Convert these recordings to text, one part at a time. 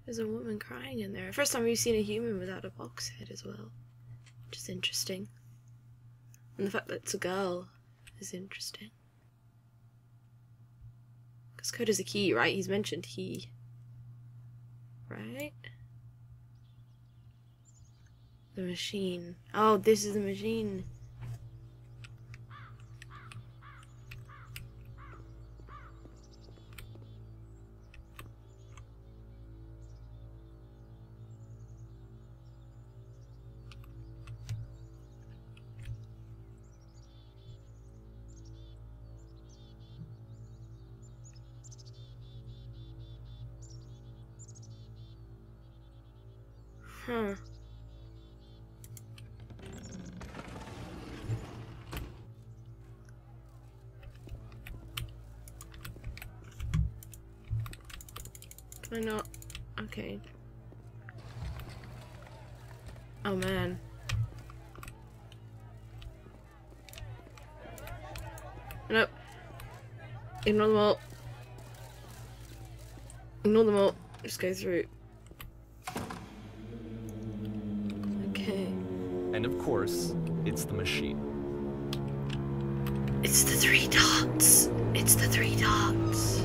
There's a woman crying in there. First time we've seen a human without a box head as well. Which is interesting. And the fact that it's a girl is interesting. Because code is a key, right? He's mentioned he. Right? The machine. Oh, this is the machine. Huh. Can I not? Okay. Oh man. Nope. Ignore them all. Ignore them all. Just go through. Okay. And of course, it's the machine. It's the 3 dots. It's the 3 dots.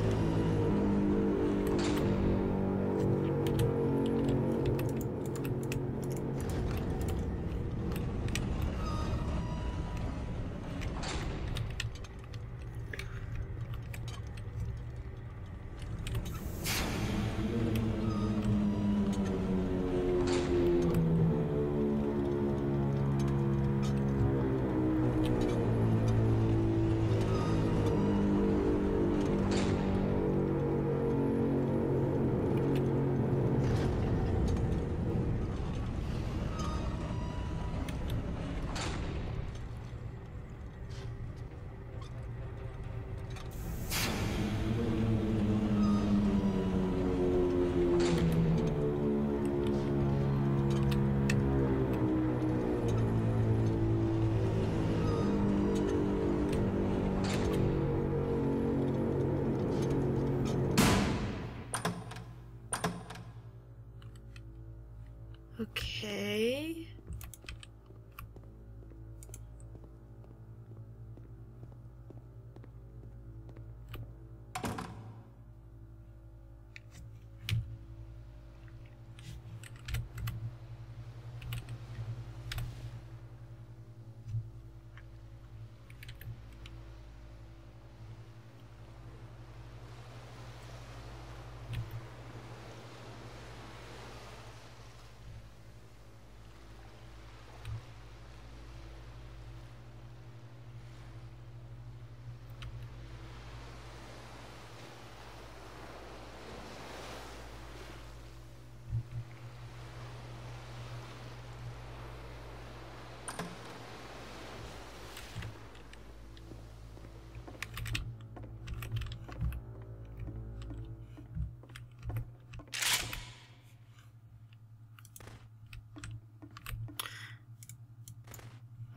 Okay.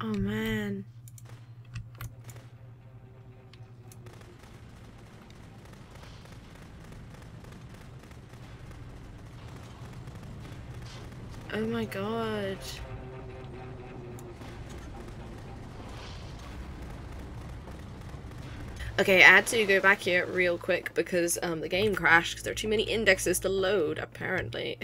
Oh man. Oh my god. Okay, I had to go back here real quick because the game crashed because there are too many indexes to load, apparently.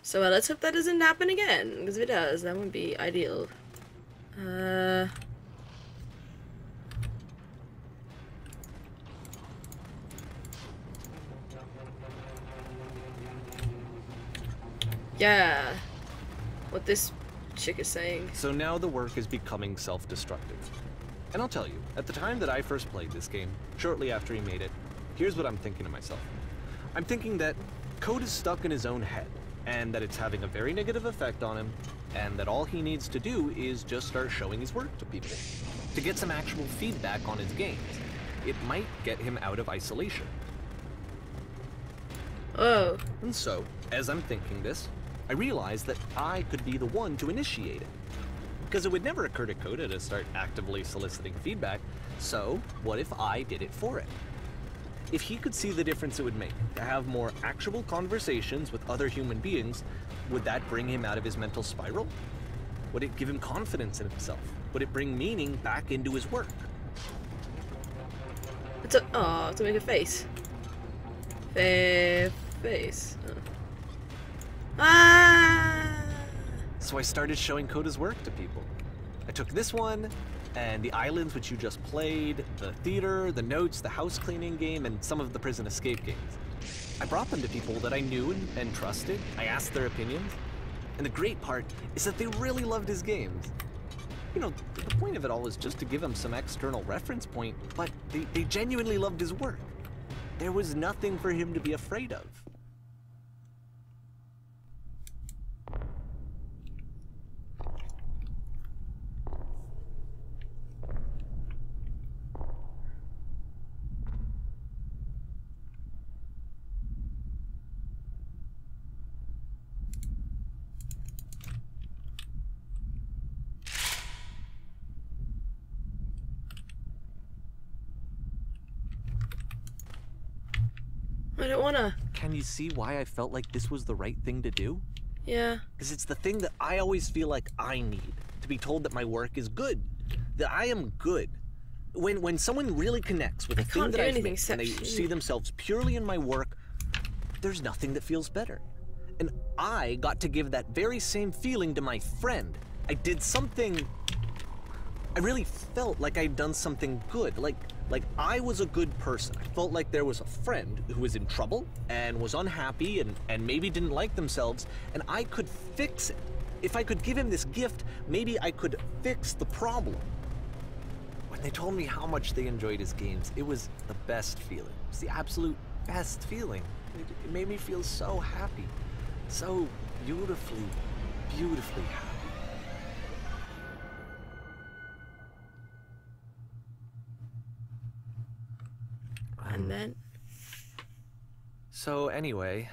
So let's hope that doesn't happen again, because if it does, that would be ideal. Yeah, what this chick is saying. So now the work is becoming self-destructive. And I'll tell you, at the time that I first played this game, shortly after he made it, here's what I'm thinking to myself. I'm thinking that Code is stuck in his own head, and that it's having a very negative effect on him, and that all he needs to do is just start showing his work to people, to get some actual feedback on his games. It might get him out of isolation. Oh. And so, as I'm thinking this, I realize that I could be the one to initiate it. because it would never occur to Coda to start actively soliciting feedback, so what if I did it for it? If he could see the difference it would make to have more actual conversations with other human beings, would that bring him out of his mental spiral? Would it give him confidence in himself? Would it bring meaning back into his work? To make a face. Face. Oh. Ah! So I started showing Coda's work to people. I took this one, and the islands which you just played, the theater, the notes, the house cleaning game, and some of the prison escape games. I brought them to people that I knew and trusted. I asked their opinions. And the great part is that they really loved his games. You know, the point of it all was just to give him some external reference point, but they genuinely loved his work. There was nothing for him to be afraid of. I don't wanna. Can you see why I felt like this was the right thing to do? Yeah. Because it's the thing that I always feel like I need, to be told that my work is good, that I am good. When someone really connects with a thing that I've made and they see themselves purely in my work, there's nothing that feels better. And I got to give that very same feeling to my friend. I did something... I really felt like I'd done something good, like I was a good person. I felt like there was a friend who was in trouble and was unhappy and maybe didn't like themselves, and I could fix it. If I could give him this gift, maybe I could fix the problem. When they told me how much they enjoyed his games, it was the best feeling. It was the absolute best feeling. It made me feel so happy, so beautifully, beautifully happy. And then? So anyway,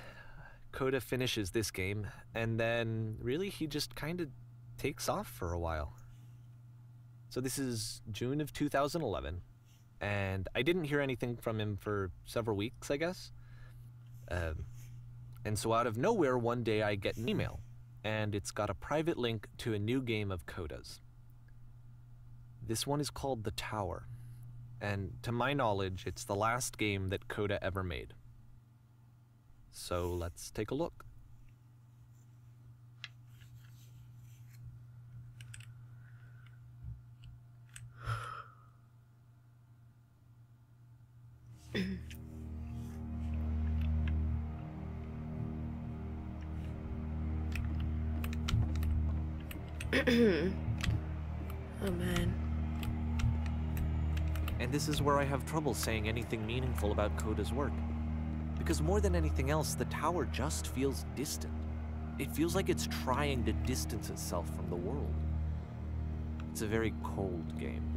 Coda finishes this game, and then really he just kind of takes off for a while. So this is June of 2011, and I didn't hear anything from him for several weeks, I guess. And so out of nowhere, one day I get an email, and it's got a private link to a new game of Coda's. This one is called The Tower. And to my knowledge, it's the last game that Coda ever made. So let's take a look. Oh man. And this is where I have trouble saying anything meaningful about Coda's work. Because more than anything else, the tower just feels distant. It feels like it's trying to distance itself from the world. It's a very cold game.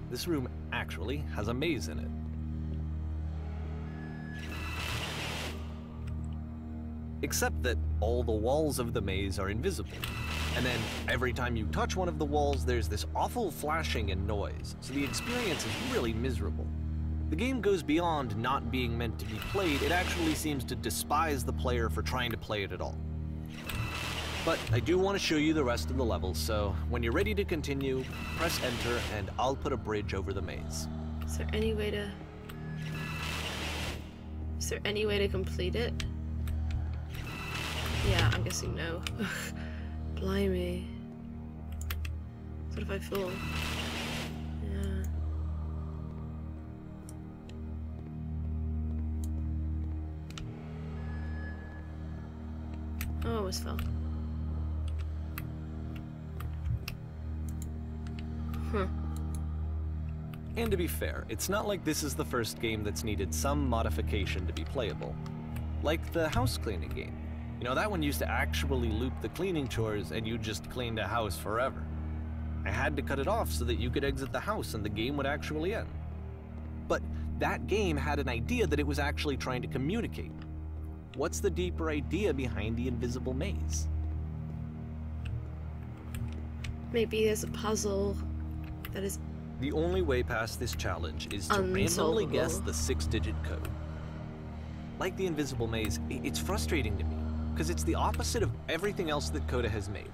This room actually has a maze in it. Except that all the walls of the maze are invisible. And then every time you touch one of the walls, there's this awful flashing and noise, so the experience is really miserable. The game goes beyond not being meant to be played, it actually seems to despise the player for trying to play it at all. But I do want to show you the rest of the levels, so when you're ready to continue, press enter and I'll put a bridge over the maze. Is there any way to complete it? Yeah, I'm guessing no. Blimey. What if I fall? Yeah. Oh, I almost fell. Huh. And to be fair, it's not like this is the first game that's needed some modification to be playable. Like the house cleaning game. You know, that one used to actually loop the cleaning chores and you just cleaned a house forever. I had to cut it off so that you could exit the house and the game would actually end. But that game had an idea that it was actually trying to communicate. What's the deeper idea behind the invisible maze? Maybe there's a puzzle that is The only way past this challenge is to randomly unsolvable. guess the 6-digit code. Like the invisible maze, it's frustrating to me, because it's the opposite of everything else that Coda has made.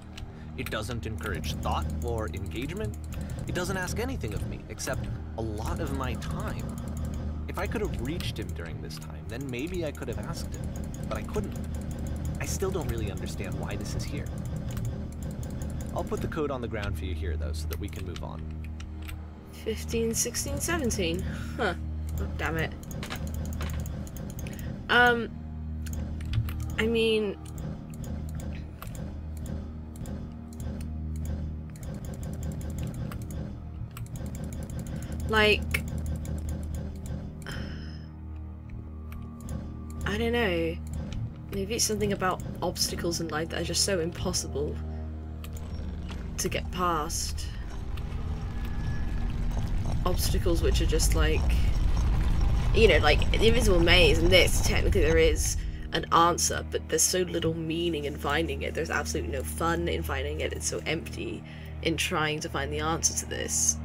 It doesn't encourage thought or engagement. It doesn't ask anything of me, except a lot of my time. If I could have reached him during this time, then maybe I could have asked him, but I couldn't. I still don't really understand why this is here. I'll put the code on the ground for you here, though, so that we can move on. 15, 16, 17. Huh. Oh, damn it. I mean... like... I don't know. Maybe it's something about obstacles in life that are just so impossible to get past. Obstacles which are just like, you know, like the invisible maze and this, technically there is an answer, but there's so little meaning in finding it. There's absolutely no fun in finding it. It's so empty in trying to find the answer to this.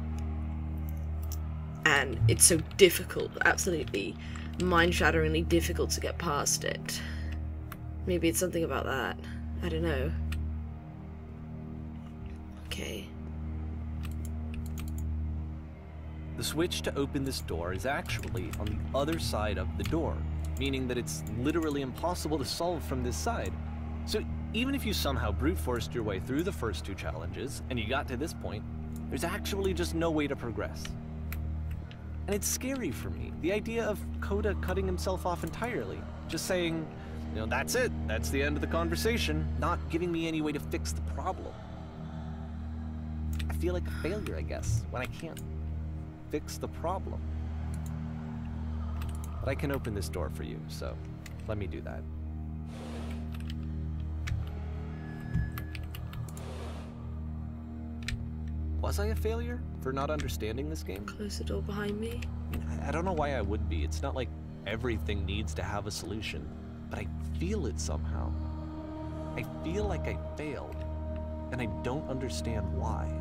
And it's so difficult, absolutely mind-shatteringly difficult to get past it. Maybe it's something about that. I don't know. Okay. The switch to open this door is actually on the other side of the door, meaning that it's literally impossible to solve from this side. So even if you somehow brute forced your way through the first 2 challenges and you got to this point, there's actually just no way to progress. And it's scary for me, the idea of Coda cutting himself off entirely, just saying, you know, that's it, that's the end of the conversation, not giving me any way to fix the problem. I feel like a failure, I guess, when I can't fix the problem. But I can open this door for you, so let me do that. Was I a failure for not understanding this game? Close the door behind me. I don't know why I would be. It's not like everything needs to have a solution, but I feel it somehow. I feel like I failed, and I don't understand why.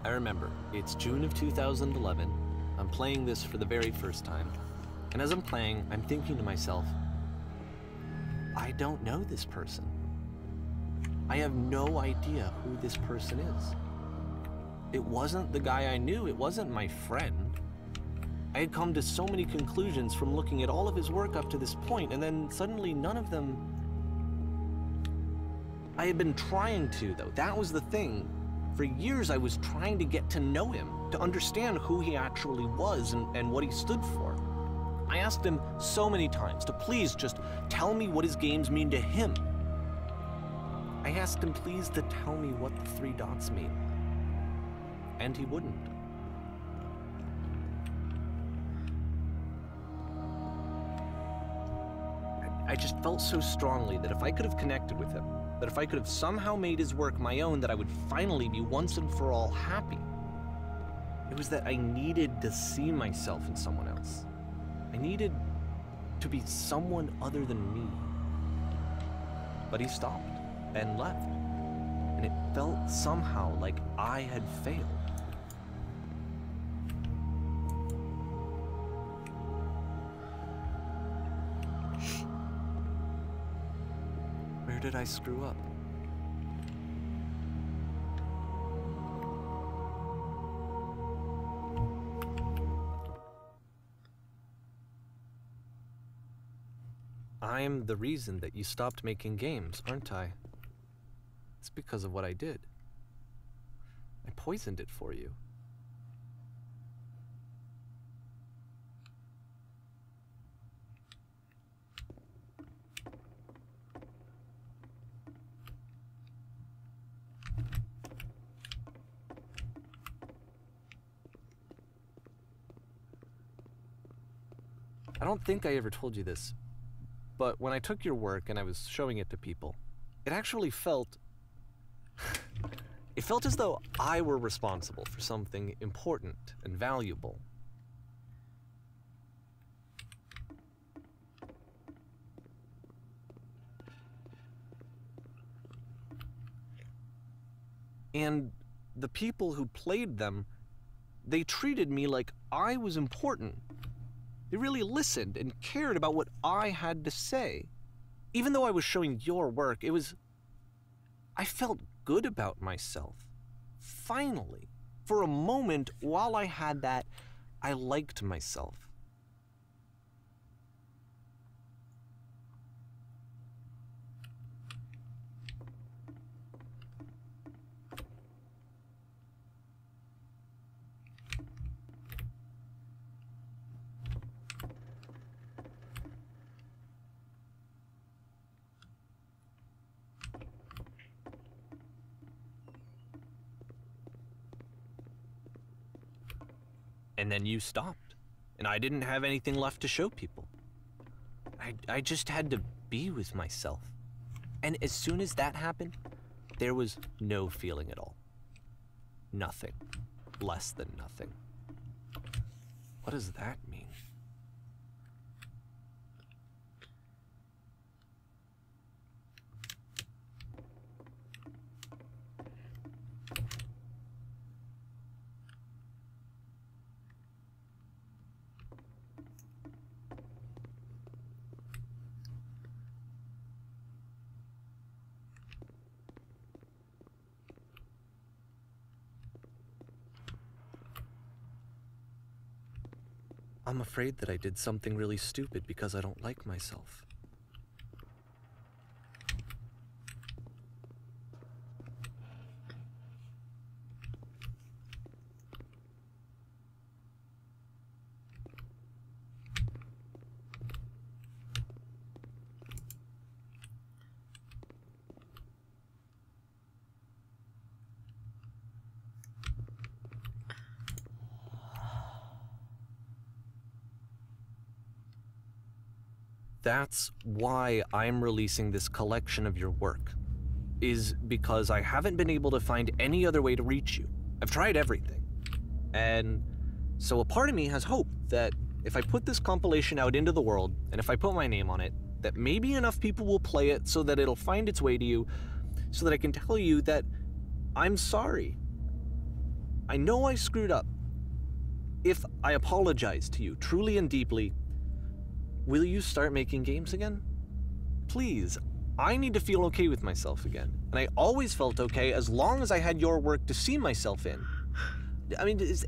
I remember, it's June of 2011. I'm playing this for the very first time, and as I'm playing, I'm thinking to myself, I don't know this person. I have no idea who this person is. It wasn't the guy I knew, it wasn't my friend. I had come to so many conclusions from looking at all of his work up to this point, and then suddenly none of them... I had been trying to, though. That was the thing. For years I was trying to get to know him, to understand who he actually was and what he stood for. I asked him so many times to please just tell me what his games mean to him. I asked him please to tell me what the 3 dots mean. And he wouldn't. I just felt so strongly that if I could have connected with him, that if I could have somehow made his work my own, that I would finally be once and for all happy. It was that I needed to see myself in someone else. I needed to be someone other than me. But he stopped and left, and it felt somehow like I had failed. Where did I screw up? I'm the reason that you stopped making games, aren't I? It's because of what I did. I poisoned it for you. I don't think I ever told you this, but when I took your work and I was showing it to people, it actually felt... it felt as though I were responsible for something important and valuable. And the people who played them, they treated me like I was important. They really listened and cared about what I had to say. Even though I was showing your work, I felt good about myself. Finally. For a moment, while I had that, I liked myself. And then you stopped, and I didn't have anything left to show people. I just had to be with myself. And as soon as that happened, there was no feeling at all. Nothing. Less than nothing. What does that mean? I'm afraid that I did something really stupid because I don't like myself. That's why I'm releasing this collection of your work, is because I haven't been able to find any other way to reach you. I've tried everything. And so a part of me has hope that if I put this compilation out into the world, and if I put my name on it, that maybe enough people will play it so that it'll find its way to you, so that I can tell you that I'm sorry. I know I screwed up. If I apologize to you truly and deeply, will you start making games again? Please, I need to feel okay with myself again. And I always felt okay as long as I had your work to see myself in. I mean, is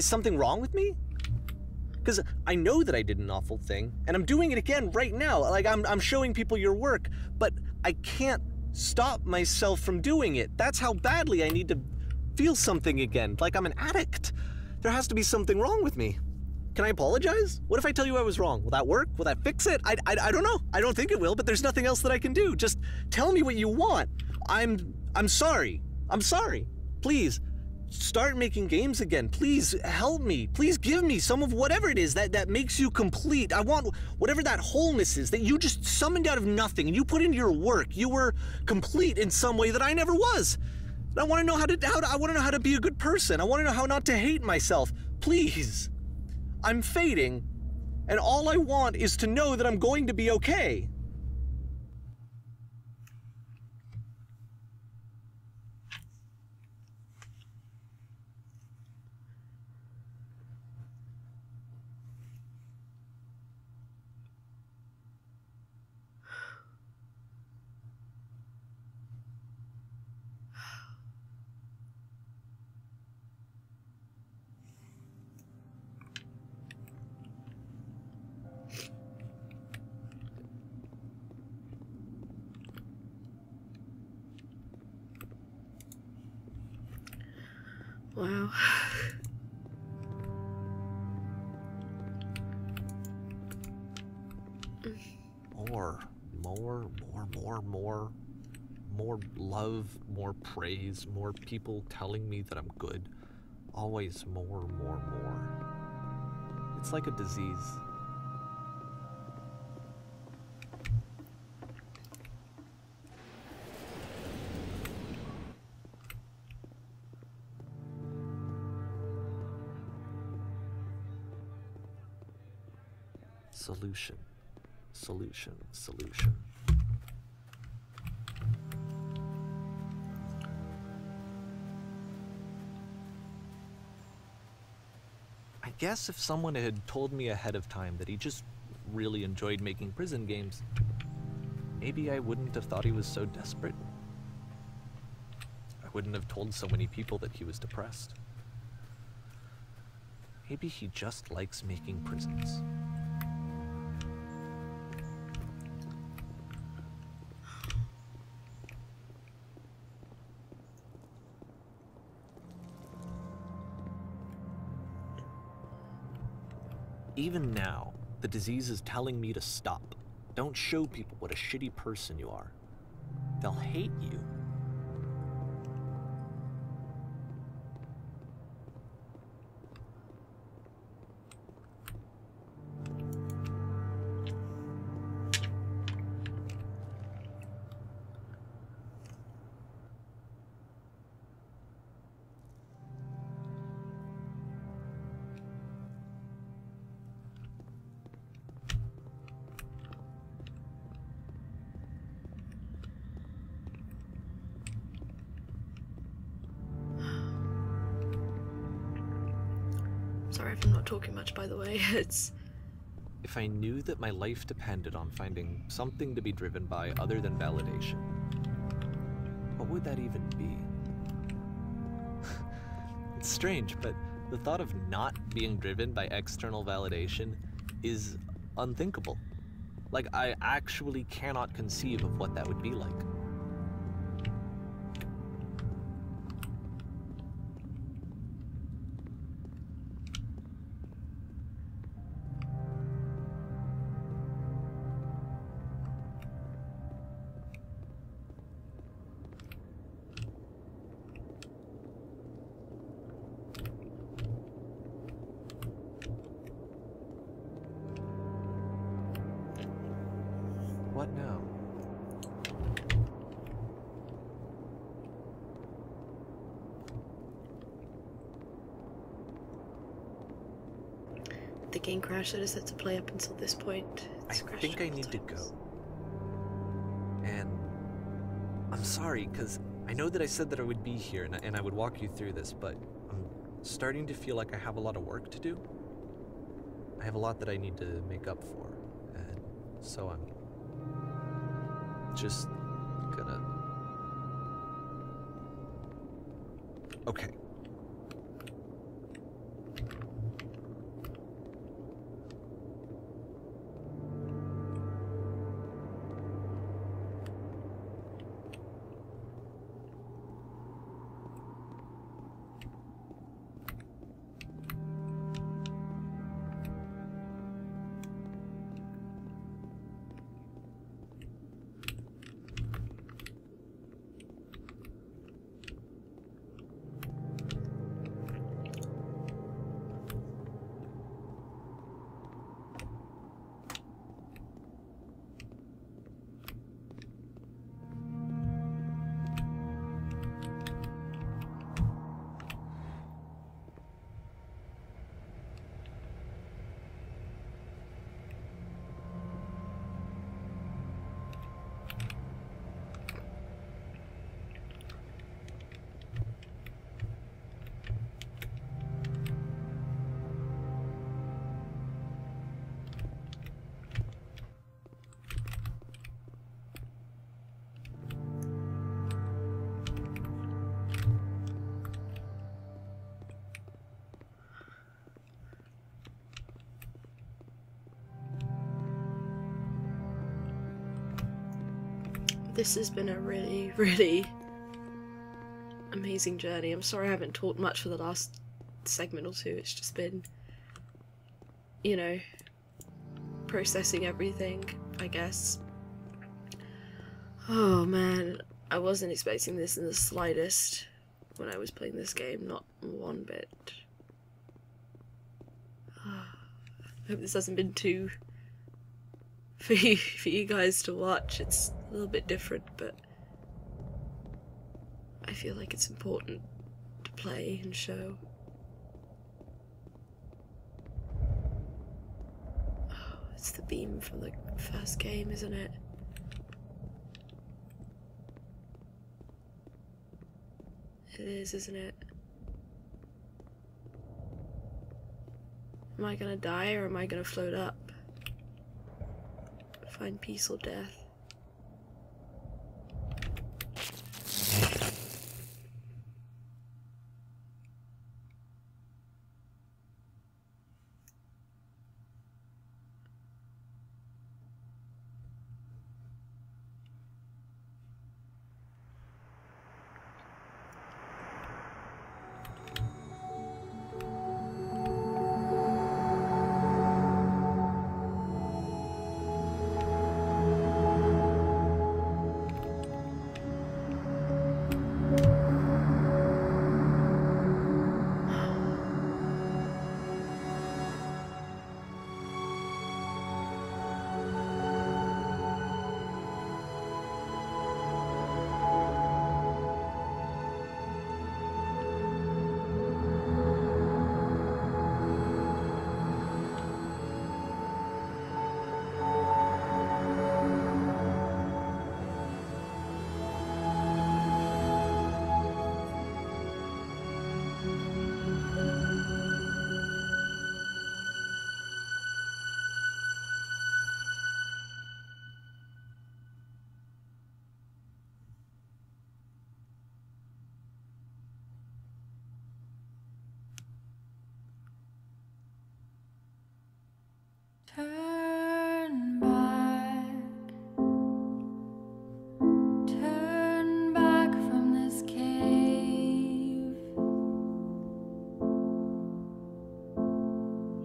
something wrong with me? Because I know that I did an awful thing, and I'm doing it again right now. Like, I'm showing people your work, but I can't stop myself from doing it. That's how badly I need to feel something again, like I'm an addict. There has to be something wrong with me. Can I apologize? What if I tell you I was wrong? Will that work? Will that fix it? I don't know. I don't think it will, but there's nothing else that I can do. Just tell me what you want. I'm sorry. I'm sorry. Please, start making games again. Please help me. Please give me some of whatever it is that makes you complete. I want whatever that wholeness is that you just summoned out of nothing and you put into your work. You were complete in some way that I never was. And I want to know how to be a good person. I want to know how not to hate myself. Please. I'm fading, and all I want is to know that I'm going to be okay. Wow. More love, more praise, more people telling me that I'm good. Always more. It's like a disease. Solution. Solution. Solution. I guess if someone had told me ahead of time that he just really enjoyed making prison games, maybe I wouldn't have thought he was so desperate. I wouldn't have told so many people that he was depressed. Maybe he just likes making prisons. Even now, the disease is telling me to stop. Don't show people what a shitty person you are. They'll hate you. Sorry if I'm not talking much, by the way. It's... If I knew that my life depended on finding something to be driven by other than validation, what would that even be? It's strange, but the thought of not being driven by external validation is unthinkable. Like, I actually cannot conceive of what that would be like. What now? The game crashed. I just had to play up until this point. I think I need to go. And I'm sorry, because I know that I said that I would be here and I would walk you through this, but I'm starting to feel like I have a lot of work to do. I have a lot that I need to make up for, and so I'm just gonna... Okay. This has been a really, really amazing journey. I'm sorry I haven't talked much for the last segment or two. It's just been, you know, processing everything, I guess. Oh man, I wasn't expecting this in the slightest when I was playing this game, not one bit. I hope this hasn't been too for you guys to watch. It's a little bit different, but I feel like it's important to play and show. Oh, It's the beam from the first game, isn't it? It is, isn't it? Am I gonna die or am I gonna float up? Find peace or death. Turn back from this cave.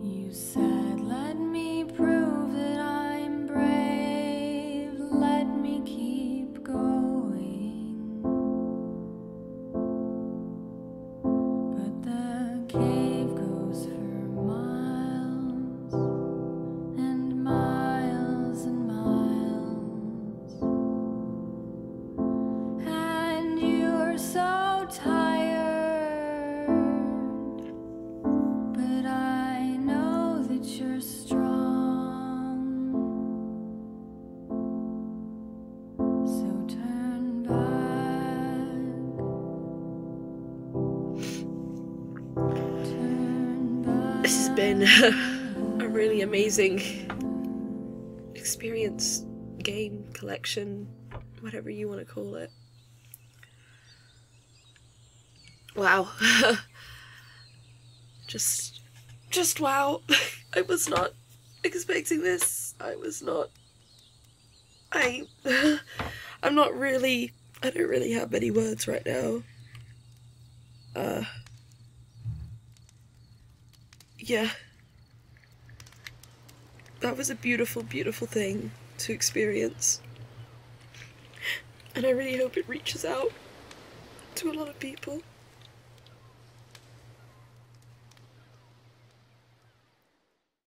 You said, let me prove that I'm brave, let me keep going. But the cave goes for miles and miles and miles, and you're so tired, but I know that you're strong, so turn back. This has been a really amazing experience, game, collection, whatever you want to call it. Wow. just wow. I was not expecting this. I don't really have many words right now. Yeah. That was a beautiful, beautiful thing to experience. And I really hope it reaches out to a lot of people.